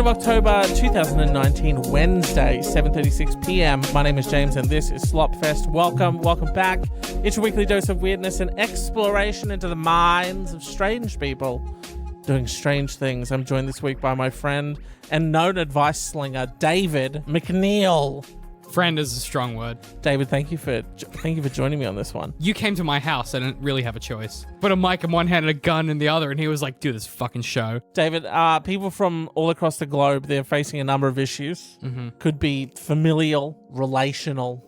of October 2019, Wednesday, 7:36 p.m. My name is James and this is Slopfest. Welcome back. It's your weekly dose of weirdness and exploration into the minds of strange people doing strange things. I'm joined this week by my friend and known advice slinger, David McNeil. Friend is a strong word. David, thank you for joining me on this one. You came to my house. I didn't really have a choice. Put a mic in one hand and a gun in the other, and he was like, do this fucking show. David, people from all across the globe, they're facing a number of issues. Mm-hmm. Could be familial, relational,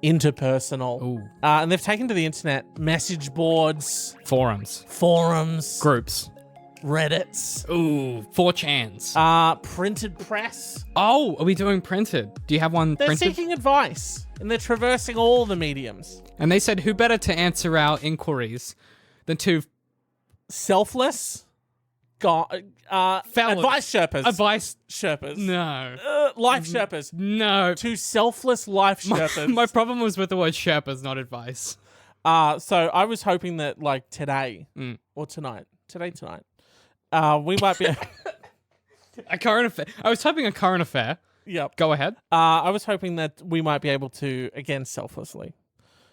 interpersonal. And they've taken to the internet message boards, Forums, groups, Reddits, 4chans, printed press. Oh, are we doing printed? Do you have one They're printed? seeking advice and they're traversing all the mediums. And they said, who better to answer our inquiries than two selfless advice Sherpas. Advice Sherpas. No. Life Sherpas. No. Two selfless life Sherpas. My problem was with the word Sherpas, not advice. So I was hoping that like today or tonight, we might be a current affair. I was hoping a current affair. Yep. Go ahead. I was hoping that we might be able to, again, selflessly,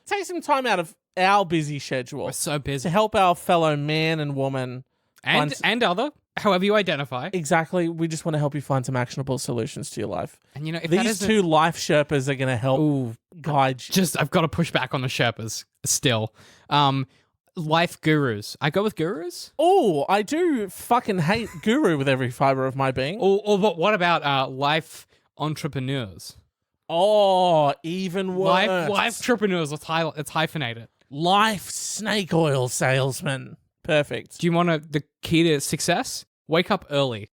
take some time out of our busy schedule. We're so busy. To help our fellow man and woman. And other, however you identify. Exactly. We just want to help you find some actionable solutions to your life. And you know, if these two life Sherpas are going to help guide you. I've got to push back on the Sherpas still. Life gurus. I go with gurus? Oh, I do fucking hate guru with every fiber of my being. But what about life entrepreneurs? Oh, even worse. Life entrepreneurs. Let's hyphenate it. Life snake oil salesman. Perfect. Do you want the key to success? Wake up early.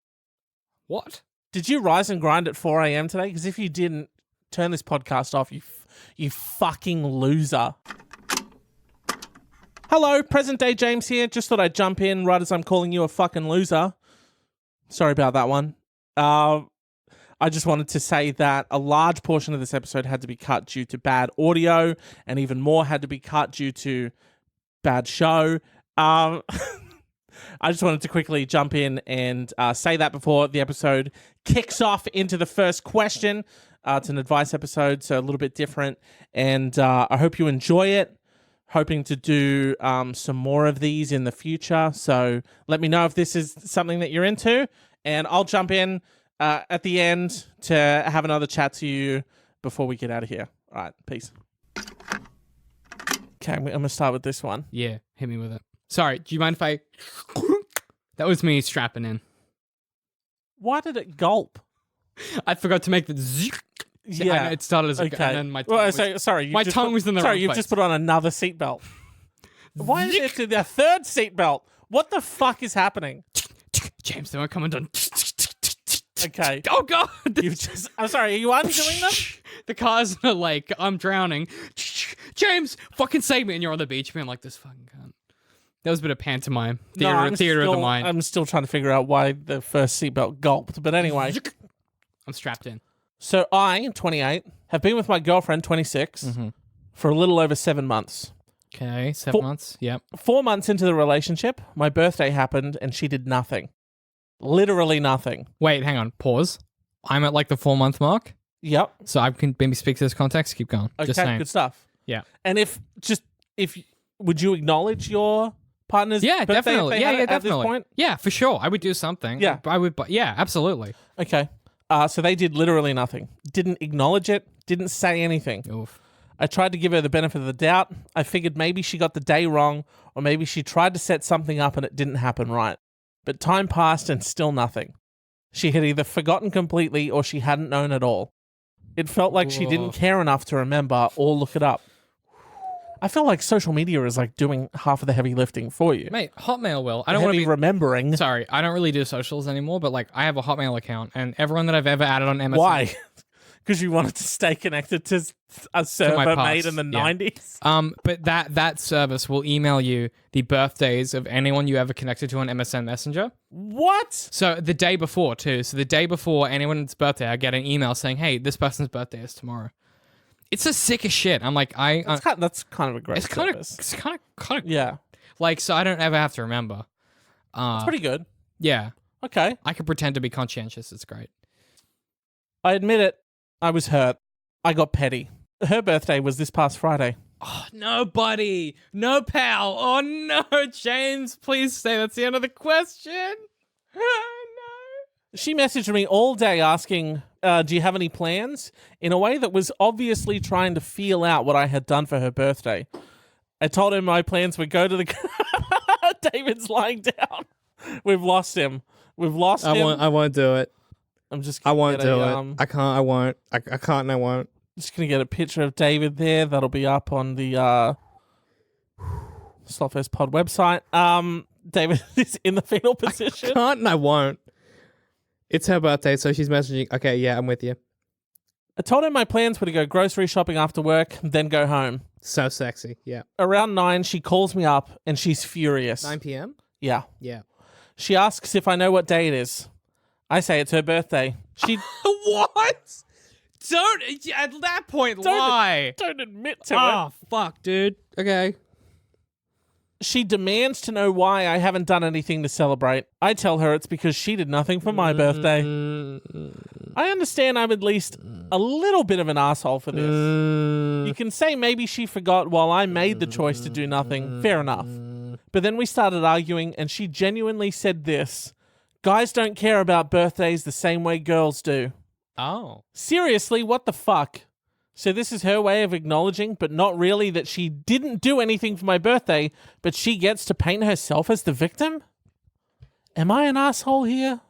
What? Did you rise and grind at 4 a.m. today? Because if you didn't, turn this podcast off, you fucking loser. Hello, present day James here. Just thought I'd jump in right as I'm calling you a fucking loser. Sorry about that one. I just wanted to say that a large portion of this episode had to be cut due to bad audio, and even more had to be cut due to bad show. I just wanted to quickly jump in and say that before the episode kicks off into the first question. It's an advice episode, so a little bit different, and I hope you enjoy it. Hoping to do some more of these in the future, so let me know if this is something that you're into, and I'll jump in at the end to have another chat to you before we get out of here. All right, peace. Okay, I'm going to start with this one. Yeah, hit me with it. Sorry, do you mind if I... That was me strapping in. Why did it gulp? I forgot to make the zzz. Yeah, it started as okay. And then my tongue my tongue was in the wrong you've place. just put on another seatbelt. Why is it a third seatbelt? What the fuck is happening? James, they weren't coming done. Okay. Oh god! I'm sorry. Are you undoing them? The car's in a lake. I'm drowning. James, fucking save me! And you're on the beach, man. Like this fucking cunt. That was a bit of pantomime. Theater of the mind. I'm still trying to figure out why the first seatbelt gulped. But anyway, I'm strapped in. So I, 28, have been with my girlfriend, 26, for a little over 7 months. Okay, 7 months. Yep. 4 months into the relationship, my birthday happened and she did nothing. Literally nothing. Wait, hang on. Pause. I'm at like the 4 month mark. Yep. So I can maybe speak to this context. Keep going. Okay, just saying. good stuff. Yeah. And would you acknowledge your partner's birthday definitely. If they had it Definitely. at this point? Yeah, for sure. I would do something. Yeah. I would. Yeah, absolutely. Okay. So they did literally nothing. Didn't acknowledge it. Didn't say anything. Oof. I tried to give her the benefit of the doubt. I figured maybe she got the day wrong, or maybe she tried to set something up and it didn't happen right. But time passed and still nothing. She had either forgotten completely or she hadn't known at all. It felt like she didn't care enough to remember or look it up. I feel like social media is like doing half of the heavy lifting for you. Mate, Hotmail will. I don't want to be remembering. Sorry, I don't really do socials anymore, but like I have a Hotmail account and everyone that I've ever added on MSN. Why? Because you wanted to stay connected to a server made in the 90s? But that service will email you the birthdays of anyone you ever connected to on MSN Messenger. What? So the day before, too. So the day before anyone's birthday, I get an email saying, hey, this person's birthday is tomorrow. It's the sickest shit. I'm like, that's kind of a great service. It's kind of, yeah. like, so I don't ever have to remember. It's pretty good. Yeah. Okay. I can pretend to be conscientious. It's great. I admit it. I was hurt. I got petty. Her birthday was this past Friday. Oh, no, buddy. No, pal. Oh, no, James. Please say that's the end of the question. Oh, no. She messaged me all day asking, do you have any plans? In a way that was obviously trying to feel out what I had done for her birthday. I told her my plans would go to the... David's lying down. We've lost him. We've lost him. I won't do it. I'm just. I won't do it. it. I can't. I won't. I can't. And I won't. Just gonna get a picture of David there. That'll be up on the Slotfest Pod website. David is in the fetal position. I can't and I won't. It's her birthday, so she's messaging. Okay, yeah, I'm with you. I told her my plans were to go grocery shopping after work, then go home. So sexy. Yeah. Around 9, she calls me up and she's furious. 9 p.m. Yeah. Yeah. She asks if I know what day it is. I say it's her birthday. She What? Don't, at that point, lie. don't admit to it. Oh fuck, dude. Okay. She demands to know why I haven't done anything to celebrate. I tell her it's because she did nothing for my birthday. I understand I'm at least a little bit of an asshole for this. You can say maybe she forgot while I made the choice to do nothing. Fair enough. But then we started arguing and she genuinely said this. Guys don't care about birthdays the same way girls do. Oh. Seriously, what the fuck? So this is her way of acknowledging, but not really, that she didn't do anything for my birthday, but she gets to paint herself as the victim? Am I an asshole here?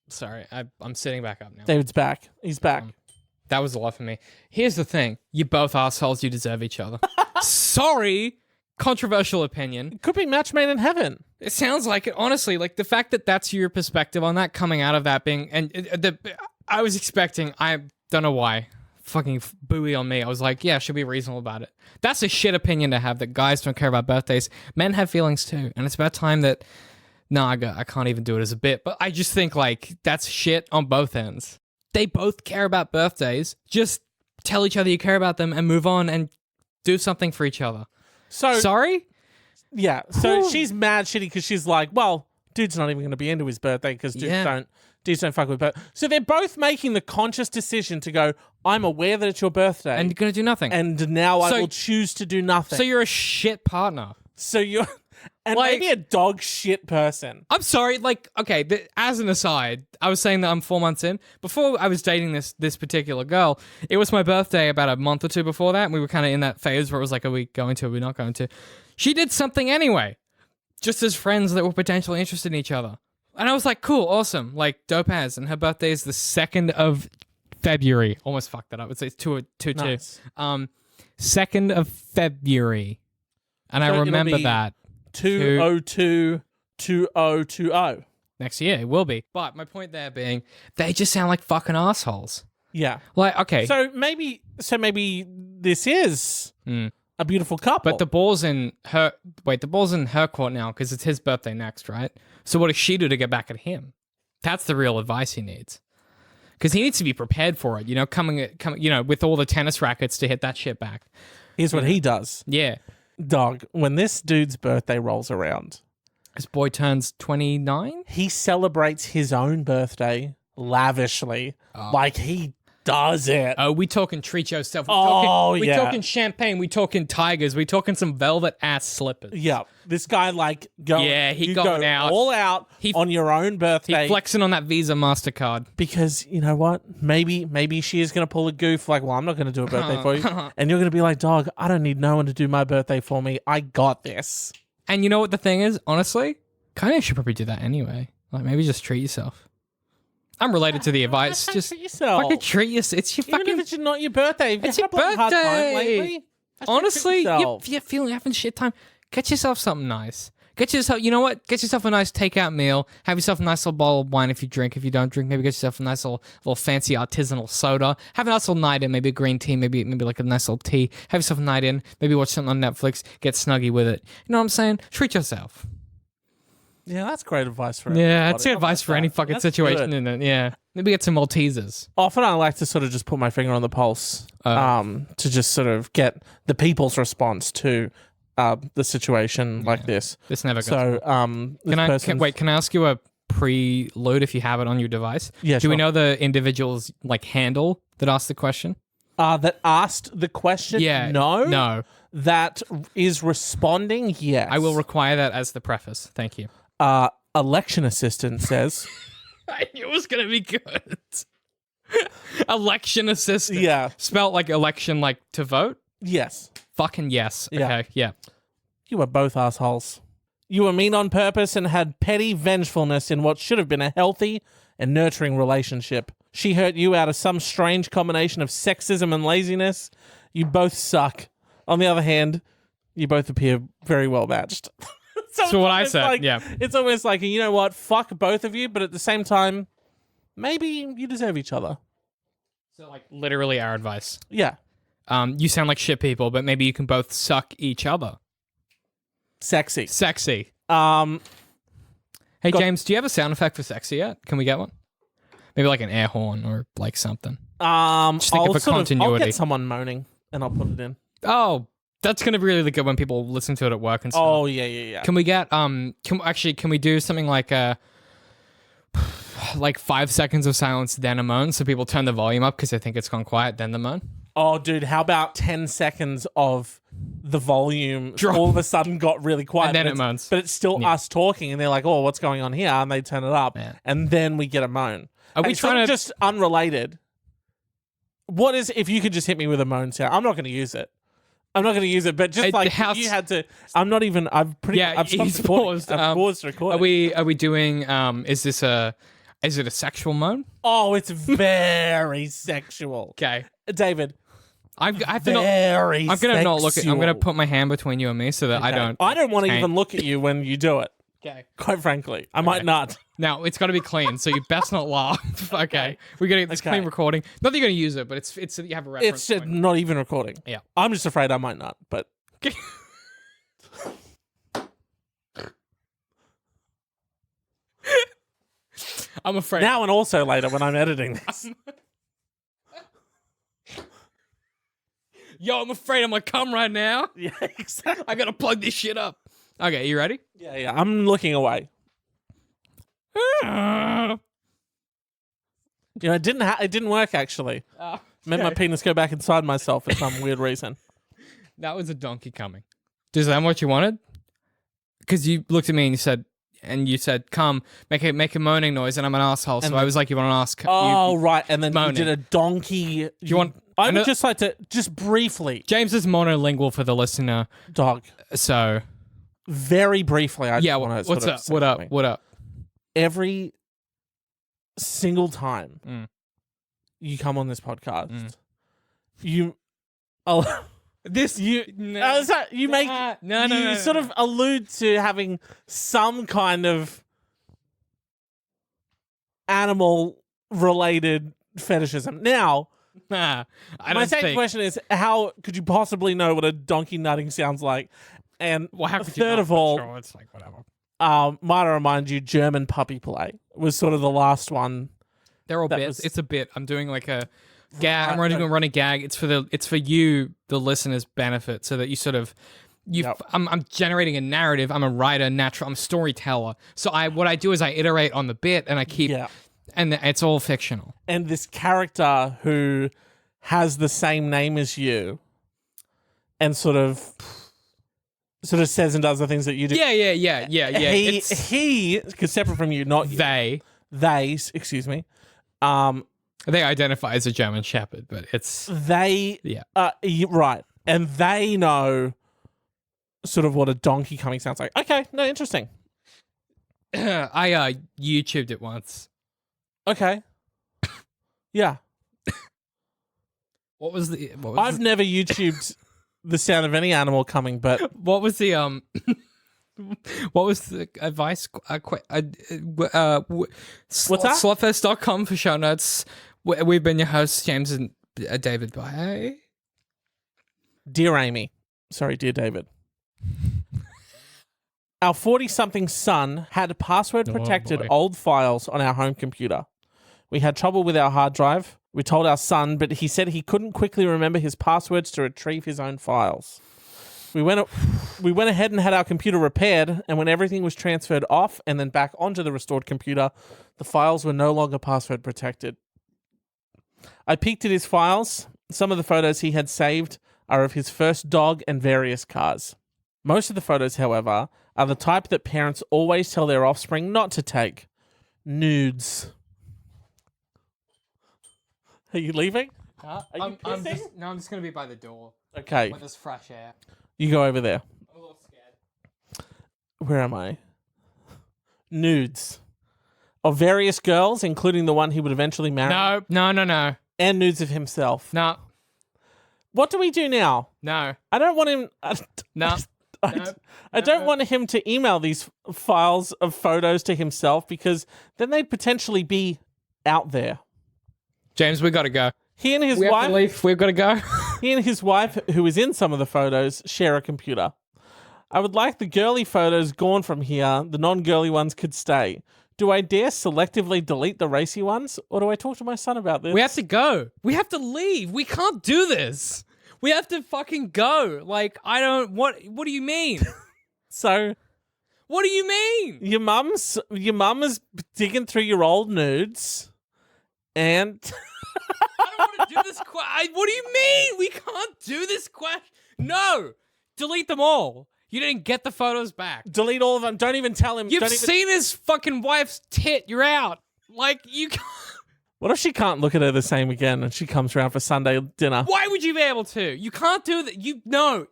Sorry, I'm sitting back up now. David's back. He's back. That was a lot for me. Here's the thing. You're both assholes. You deserve each other. Sorry. Controversial opinion. It could be match made in heaven. It sounds like it. Honestly, like the fact that that's your perspective on that, coming out of that being, and I was expecting, I don't know why, fucking buoy on me. I was like, yeah, should be reasonable about it. That's a shit opinion to have, that guys don't care about birthdays. Men have feelings too. And it's about time that, I can't even do it as a bit. But I just think like that's shit on both ends. They both care about birthdays. Just tell each other you care about them and move on and do something for each other. So Sorry? Yeah. So she's mad shitty because she's like, well, dude's not even going to be into his birthday because dudes don't fuck with birthday. So they're both making the conscious decision to go, I'm aware that it's your birthday. And you're going to do nothing. And now I will choose to do nothing. So you're a shit partner. So you're... And Like- maybe a dog shit person. I'm sorry, like, okay, as an aside, I was saying that I'm 4 months in. Before I was dating this particular girl, it was my birthday about a month or two before that, and we were kind of in that phase where it was like, are we going to, are we not going to? She did something anyway, just as friends that were potentially interested in each other. And I was like, cool, awesome, like, dope as. And her birthday is the 2nd of February. Almost fucked that up. It's 2-2. Nice. 2nd of February. And So I it'll remember be that. 202-2020. Next year, it will be. But my point there being, they just sound like fucking assholes. Yeah. Like, okay. So maybe this is a beautiful couple. But the ball's in her court now because it's his birthday next, right? So what does she do to get back at him? That's the real advice he needs. Because he needs to be prepared for it, coming, with all the tennis rackets to hit that shit back. Here's what he does. Yeah. Dog, when this dude's birthday rolls around, This boy turns 29? he celebrates his own birthday lavishly. Like he does it. Oh, we talking treat yourself. We talking champagne. We talking tigers. We talking some velvet ass slippers. Yeah. This guy he going out. all out on your own birthday. He flexing on that Visa MasterCard. Because you know what? Maybe she is going to pull a goof like, well, I'm not going to do a birthday for you. And you're going to be like, dog, I don't need no one to do my birthday for me. I got this. And you know what the thing is? Honestly, kind of should probably do that anyway. Like maybe just treat yourself. I'm related to the advice. Just treat yourself. fucking treat yourself. It's your Even fucking... if it's not your birthday. If It's you your had a hard time birthday. lately, Honestly, yourself. you're feeling having shit time. Get yourself something nice. Get yourself, you know what? Get yourself a nice takeout meal. Have yourself a nice little bottle of wine if you drink. If you don't drink, maybe get yourself a nice little fancy artisanal soda. Have a nice little night in, maybe a green tea, maybe like a nice little tea. Have yourself a night in. Maybe watch something on Netflix. Get snuggy with it. You know what I'm saying? Treat yourself. Yeah, that's great advice for Yeah, that's everybody. good advice for any fucking That's situation, good. isn't it? Yeah. Maybe get some Maltesers. Often I like to sort of just put my finger on the pulse to just sort of get the people's response to the situation like this. This never goes. So Can I ask you a preload if you have it on your device? Yeah, Do we sure. know the individual's like handle that asked the question? That asked the question? Yeah. No. That is responding? Yes. I will require that as the preface. Thank you. Election assistant says. I knew it was going to be good. Election assistant. Yeah. Spelt like election, like to vote? Yes. Fucking yes. Yeah. Okay, yeah. You were both assholes. You were mean on purpose and had petty vengefulness in what should have been a healthy and nurturing relationship. She hurt you out of some strange combination of sexism and laziness. You both suck. On the other hand, you both appear very well matched. So what I said, like, yeah. It's almost like, you know what, fuck both of you, but at the same time, maybe you deserve each other. So like literally our advice. Yeah. You sound like shit people, but maybe you can both suck each other. Sexy. Sexy. Hey, Got- James, do you have a sound effect for sexy yet? Can we get one? Maybe like an air horn or like something. Just think of a I'll continuity. get someone moaning and I'll put it in. Oh, that's gonna be really good when people listen to it at work and stuff. Oh, yeah. Can we get can we do something like like 5 seconds of silence then a moan so people turn the volume up because they think it's gone quiet then the moan? Oh, dude, how about 10 seconds of the volume Drop. all of a sudden got really quiet? And then but it moans. But it's still us talking, and they're like, oh, what's going on here? And they turn it up, Yeah. and then we get a moan. Are we And sort trying of to just unrelated? What is, if you could just hit me with a moan sound? I'm not going to use it. But just like house- you had to. I'm not even. I've stopped he's recording. paused. I've paused recording. Are we doing is it a sexual moan? Oh, it's very sexual. Okay. David, I have to not, very I'm gonna not look at. I'm gonna sexual. put my hand between you and me so that I don't. I don't want to taint. even look at you when you do it. Okay. Quite frankly, I might not. Now it's got to be clean, so you best not laugh. Okay. We're gonna get this Okay. clean recording. Not that you're gonna use it, but it's so that you have a reference. It's point. not even recording. Yeah. I'm just afraid I might not. But I'm afraid. now and also later when I'm editing this. Yo, I'm afraid I'm gonna come right now. Yeah, exactly. I gotta plug this shit up. Okay, you ready? Yeah. I'm looking away. You know, it didn't work actually. Made my penis go back inside myself for some weird reason. That was a donkey coming. Is that what you wanted? Because you looked at me and you said, "Come, make a moaning noise," and I'm an asshole. So I was like, "You want to ask?" Oh, right. And then moaning. you did a donkey. Do you want- I I would know- just like to, just briefly, James is monolingual for the listener, dog, so very briefly. I yeah. just wanna What's sort of up? say What up? something. What up? Every single time Mm. you come on this podcast, Mm. you This you no, you make no, you sort of allude to having some kind of animal related fetishism. Now, nah. I my don't second think. question is, how could you possibly know what a donkey nutting sounds like? And Well, how could you third not? of all, Sure, it's like whatever. might I remind you, German puppy play was sort of the last one. They're all that bits. was- It's a bit. I'm doing like a gag. I'm Right, running a gag. It's for you, the listener's benefit, so that you sort of Yep. I'm generating a narrative. I'm a writer, I'm a storyteller. So what I do is I iterate on the bit and I keep Yeah. and it's all fictional. And this character who has the same name as you and sort of says and does the things that you do. Yeah. He, because separate from you, not you. They Excuse me. identify as a German Shepherd, but it's They, yeah. right. And they know sort of what a donkey coming sounds like. Okay, no, interesting. I YouTubed it once. Okay. Yeah. What was the I've never YouTubed the sound of any animal coming, but what was the what was the advice? What's that? Slotfest.com for show notes. We've been your hosts, James and David. Bye. Dear Amy. Sorry, dear David. Our 40-something son had password-protected boy. old files on our home computer. We had trouble with our hard drive. We told our son, but he said he couldn't quickly remember his passwords to retrieve his own files. We went ahead and had our computer repaired, and when everything was transferred off and then back onto the restored computer, the files were no longer password protected. I peeked at his files. Some of the photos he had saved are of his first dog and various cars. Most of the photos, however, are the type that parents always tell their offspring not to take. Nudes. Are you leaving? Huh? Are you pissing? I'm just gonna be by the door Okay, with this fresh air. you go over there. I'm a little scared. Where am I? Nudes. Of various girls, including the one he would eventually marry. No. And nudes of himself. No. What do we do now? No. I don't want him... No. I don't want him to email these files of photos to himself because then they'd potentially be out there. James, we gotta go. He and his We have wife... to leave. We've gotta go. He and his wife, who is in some of the photos, share a computer. I would like the girly photos gone from here. The non-girly ones could stay. Do I dare selectively delete the racy ones, or do I talk to my son about this? We have to go. We have to leave. We can't do this. We have to fucking go. Like, I don't... What do you mean? So, What do you mean? your mum is digging through your old nudes, and... I don't want to do this. What do you mean? We can't do this question. No. Delete them all. You didn't get the photos back. delete all of them. Don't even tell him. You've seen his fucking wife's tit. You're out. Like, you can't. What if she can't look at her the same again and she comes around for Sunday dinner? Why would you be able to? You can't do that.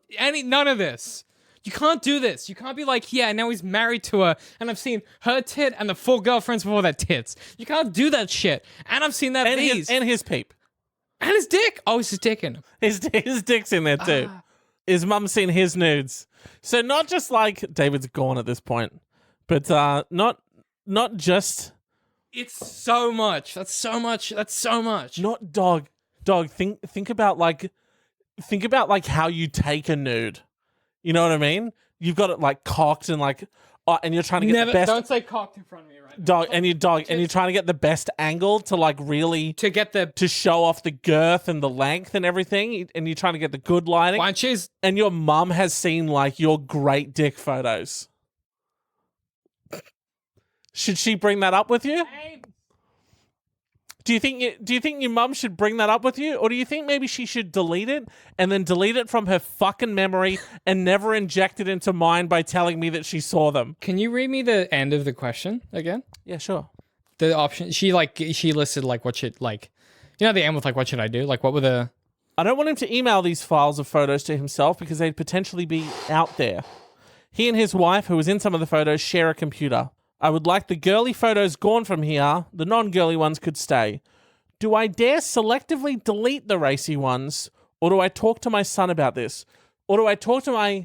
None of this. You can't do this. You can't be like, yeah, now he's married to her, and I've seen her tit and the 4 girlfriends before that tits. You can't do that shit. And I've seen that And these. his peep. And his dick. Oh, it's his dick in him. His dick's in there too. His mum's seen his nudes. So not just like David's gone at this point, but not just It's so much. That's so much. That's so much. not dog. Think about how you take a nude. You know what I mean? You've got it like cocked and like, and you're trying to get the best Don't say cocked in front of me right now. dog, and you're trying to get the best angle to like really To get the to show off the girth and the length and everything, and you're trying to get the good lighting. bunches. And your mum has seen like your great dick photos. Should she bring that up with you? Do you think your mum should bring that up with you, or do you think maybe she should delete it and then delete it from her fucking memory and never inject it into mine by telling me that she saw them? Can you read me the end of the question again? Yeah, sure. The option she listed like what should like, the end with like what should I do? Like what were the I don't want him to email these files of photos to himself because they'd potentially be out there. He and his wife, who was in some of the photos, share a computer. I would like the girly photos gone from here. The non-girly ones could stay. Do I dare selectively delete the racy ones, or do I talk to my son about this? Or do I talk to my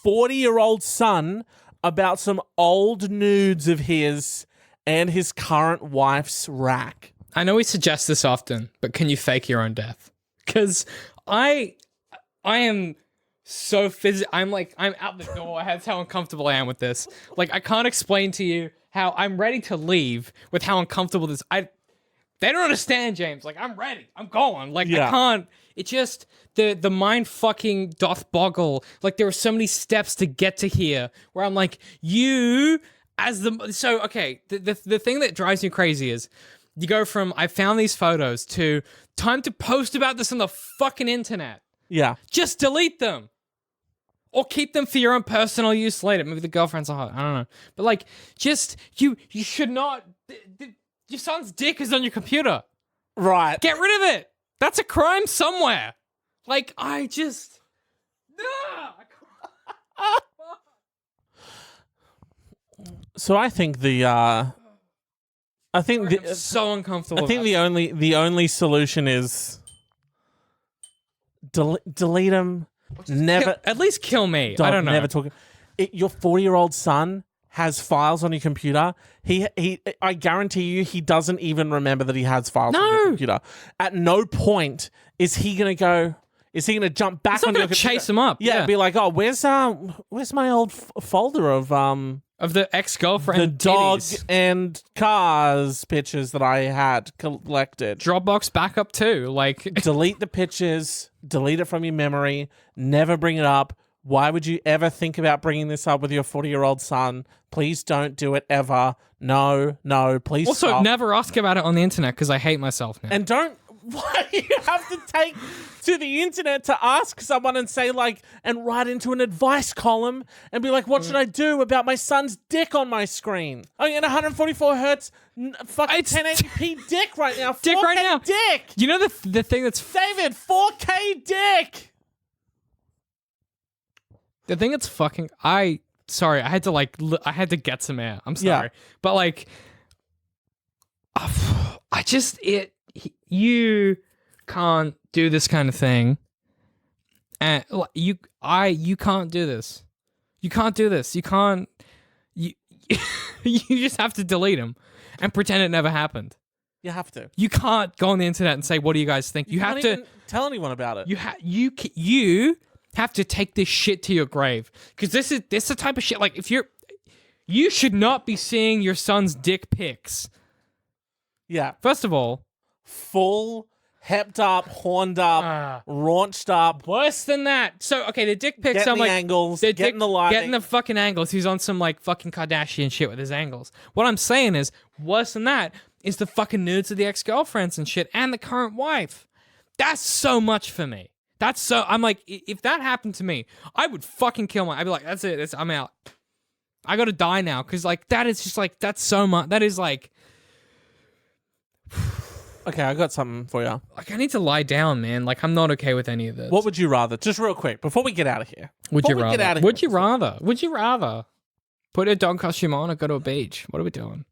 40-year-old son about some old nudes of his and his current wife's rack? I know we suggest this often, but can you fake your own death? Because I am so I'm out the door. That's how uncomfortable I am with this. Like, I can't explain to you how I'm ready to leave with how uncomfortable this. They don't understand, James. Like, I'm ready. I'm going. Like, Yeah. I can't. It just the mind fucking doth boggle. Like, there are so many steps to get to here where I'm like, the thing that drives me crazy is you go from I found these photos to time to post about this on the fucking internet. Yeah. Just delete them. Or keep them for your own personal use later. Maybe the girlfriend's hot. I don't know. But like, just, you should not, your son's dick is on your computer. Right. Get rid of it. That's a crime somewhere. Like, I just, So I think I'm so uncomfortable. I think the only solution is delete them. Never, at least kill me. I don't don't know. Never talk. Your 40-year-old son has files on your computer. I guarantee you, he doesn't even remember that he has files on your computer. At no point is he gonna go. Is he gonna jump back on your computer? Chase him up. Yeah, be like, oh, where's my old folder of the ex-girlfriend the dog titties. and cars pictures that I had collected. Dropbox backup too. Like, Delete the pictures, delete it from your memory, never bring it up, Why would you ever think about bringing this up with your 40-year-old son? Please don't do it ever. No, please Also, stop. never ask about it on the internet because I hate myself now. And don't... Why do you have to take to the internet to ask someone and say, like, and write into an advice column and be like, what should I do about my son's dick on my screen? Oh, in 144 hertz, fucking 1080p dick right now. 4K Dick right now. dick. You know the thing that's David, 4K dick. the thing that's fucking. Sorry, I had to I had to get some air. I'm sorry, but like, you can't do this kind of thing, and you can't do this. You can't do this. You can't. You you just have to delete him and pretend it never happened. You have to. You can't go on the internet and say, "What do you guys think?" You have to tell anyone about it. You have to take this shit to your grave because this is the type of shit. Like, if you should not be seeing your son's dick pics. Yeah. First of all, full, hepped up, horned up, raunched up. Worse than that. So, okay, the dick pics. Getting I'm the like, angles, getting the lighting. Getting the fucking angles. He's on some, like, fucking Kardashian shit with his angles. What I'm saying is, worse than that is the fucking nudes of the ex-girlfriends and shit and the current wife. That's so much for me. I'm like, if that happened to me, I would fucking kill I'd be like, that's it. I'm out. I gotta die now. Cause like, that is just like, that's so much. That is like. Okay, I got something for you. Like, I need to lie down, man. Like, I'm not okay with any of this. What would you rather? Just real quick, before we get out of here. Would you rather put a dog costume on or go to a beach? What are we doing?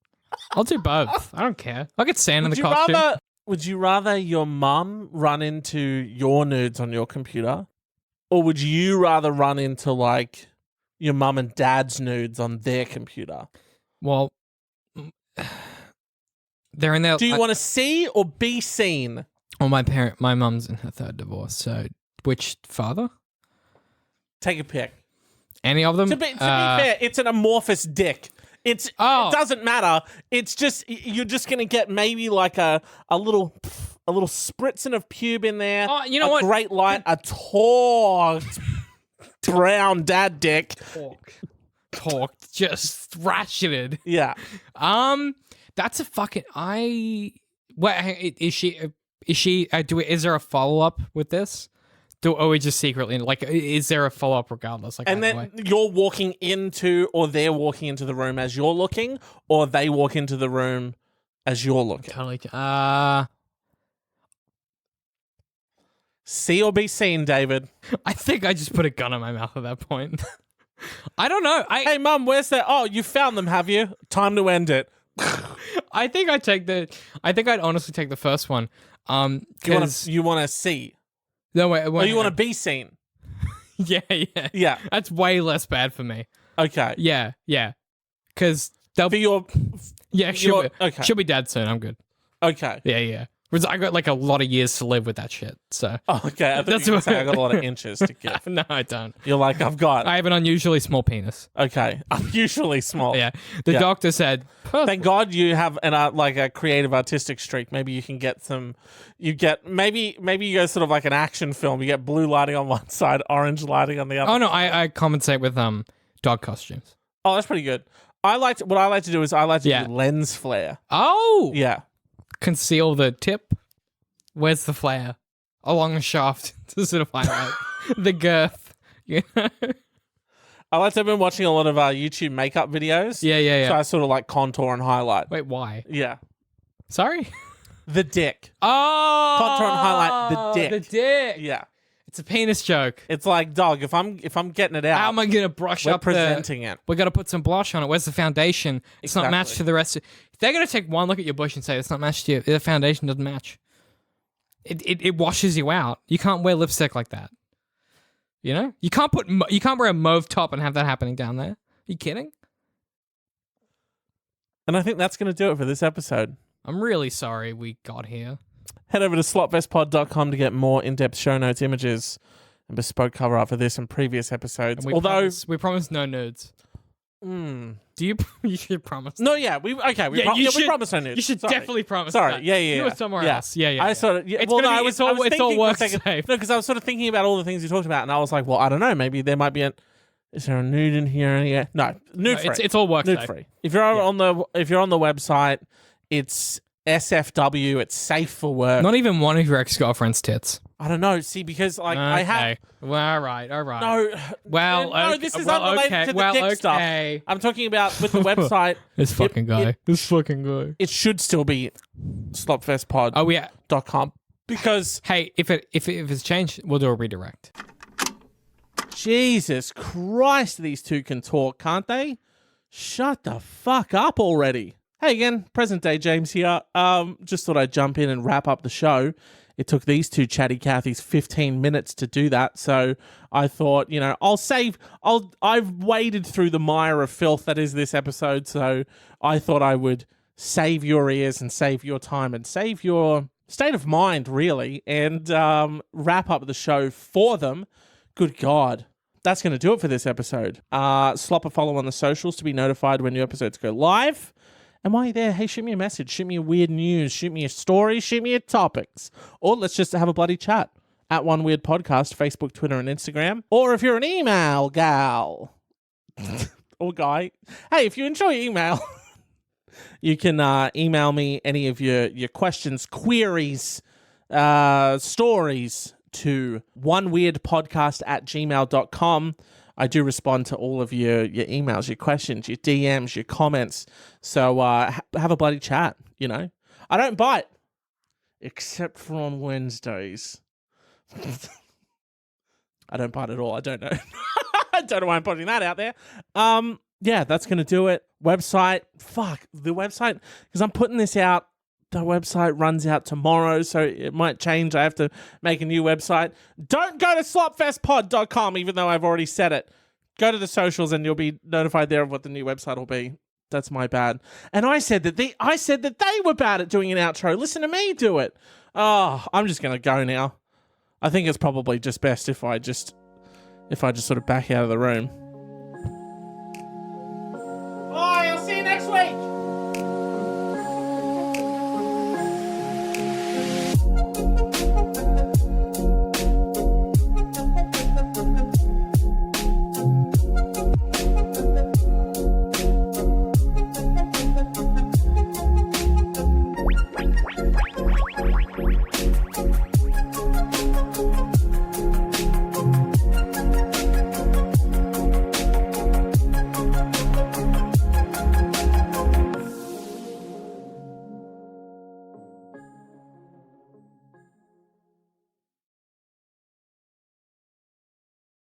I'll do both. I don't care. I'll get sand in the costume. Would you rather your mum run into your nudes on your computer? Or would you rather run into, like, your mum and dad's nudes on their computer? Well, they're in their... Do you want to see or be seen? Well, my mum's in her third divorce, so which father? Take a pick. Any of them? To be fair, it's an amorphous dick. It doesn't matter. It's just you're just gonna get maybe like a little spritzing of pube in there. Oh, you know what? Great light, a tall brown dad dick. Talk, just ratcheted. Yeah. That's a fucking is she? Is there a follow up with this? Or we just secretly like? Is there a follow up regardless? Like, and then you're walking into, or they're walking into the room as you're looking, or they walk into the room as you're looking. Totally. See or be seen, David. I think I just put a gun in my mouth at that point. I don't know. Hey, Mum, where's that? Oh, you found them, have you? Time to end it. I think I'd honestly take the first one. You want to see. No, wait. Or you want to be seen. Yeah. That's way less bad for me. Okay. Yeah. Because they'll be your. Yeah, she'll be dead soon. I'm good. Okay. Yeah. Because I got like a lot of years to live with that shit. So. Oh, okay. I thought you were saying I got a lot of inches to give. No, I don't. You're like, I have an unusually small penis. Okay. Unusually small. Yeah. The doctor said. Thank God you have like a creative artistic streak. Maybe you can get some. Maybe you go sort of like an action film. You get blue lighting on one side, orange lighting on the other. Oh no, I compensate with dog costumes. Oh, that's pretty good. What I like to do is do lens flare. Oh. Yeah. Conceal the tip. Where's the flare? Along the shaft to sort of highlight the girth. You know? I've been watching a lot of YouTube makeup videos. Yeah. So I sort of like contour and highlight. Wait, why? Yeah. Sorry? The dick. Oh! Contour and highlight the dick. The dick. Yeah. It's a penis joke. It's like, dog, if I'm getting it out. How am I going to brush up presenting it. We got to put some blush on it. Where's the foundation? It's not matched to the rest of if they're going to take one look at your bush and say it's not matched to you, the foundation doesn't match. It washes you out. You can't wear lipstick like that. You know? You can't wear a mauve top and have that happening down there. Are you kidding? And I think that's going to do it for this episode. I'm really sorry we got here. Head over to slotfestpod.com to get more in-depth show notes, images, and bespoke cover art for this and previous episodes. And we promise no nudes. Do you? You should promise. No, yeah, we promised no nude. You should Sorry. definitely promise. Sorry, that. yeah. Do it somewhere yeah. else. Yeah. I sort of. Yeah, It's well, gonna no, be- I was. it's all- I was it's all thinking for a work second. safe. No, because I was sort of thinking about all the things you talked about, and I was like, well, I don't know. Maybe there might be Is there a nude in here? Yeah. No, nude free. It's all work nude safe. free. If you're on the website, it's SFW. It's safe for work. Not even one of your ex-girlfriend's tits. I don't know. See, because I have. Okay. Well, all right. No. Well, no. okay. This is well, unrelated okay. to the well, dick okay. stuff. I'm talking about with the website. This fucking guy. This fucking guy. It should still be slopfestpod.com Oh yeah. because Hey, if it's changed, we'll do a redirect. Jesus Christ, these two can talk, can't they? Shut the fuck up already. Hey again, present day James here. Just thought I'd jump in and wrap up the show. It took these two chatty Cathys 15 minutes to do that, so I thought, I've waded through the mire of filth that is this episode, so I thought I would save your ears and save your time and save your state of mind, really, and wrap up the show for them. Good God. That's going to do it for this episode. Slop a follow on the socials to be notified when new episodes go live. And while you're there, hey, shoot me a message, shoot me a weird news, shoot me a story, shoot me a topics. Or let's just have a bloody chat at One Weird Podcast, Facebook, Twitter, and Instagram. Or if you're an email gal or guy, hey, if you enjoy email, you can email me any of your questions, queries, stories to oneweirdpodcast@gmail.com. I do respond to all of your emails, your questions, your DMs, your comments. So have a bloody chat, I don't bite, except for on Wednesdays. I don't bite at all. I don't know. I don't know why I'm putting that out there. Yeah, that's going to do it. Website. Fuck, the website. Because I'm putting this out. The website runs out tomorrow, so it might change. I have to make a new website. Don't go to slopfestpod.com, even though I've already said it. Go to the socials and you'll be notified there of what the new website will be. That's my bad. And I said that they were bad at doing an outro. Listen to me do it. Oh, I'm just gonna go now. I think it's probably just best if I just sort of back out of the room. Bye, I'll see you next week.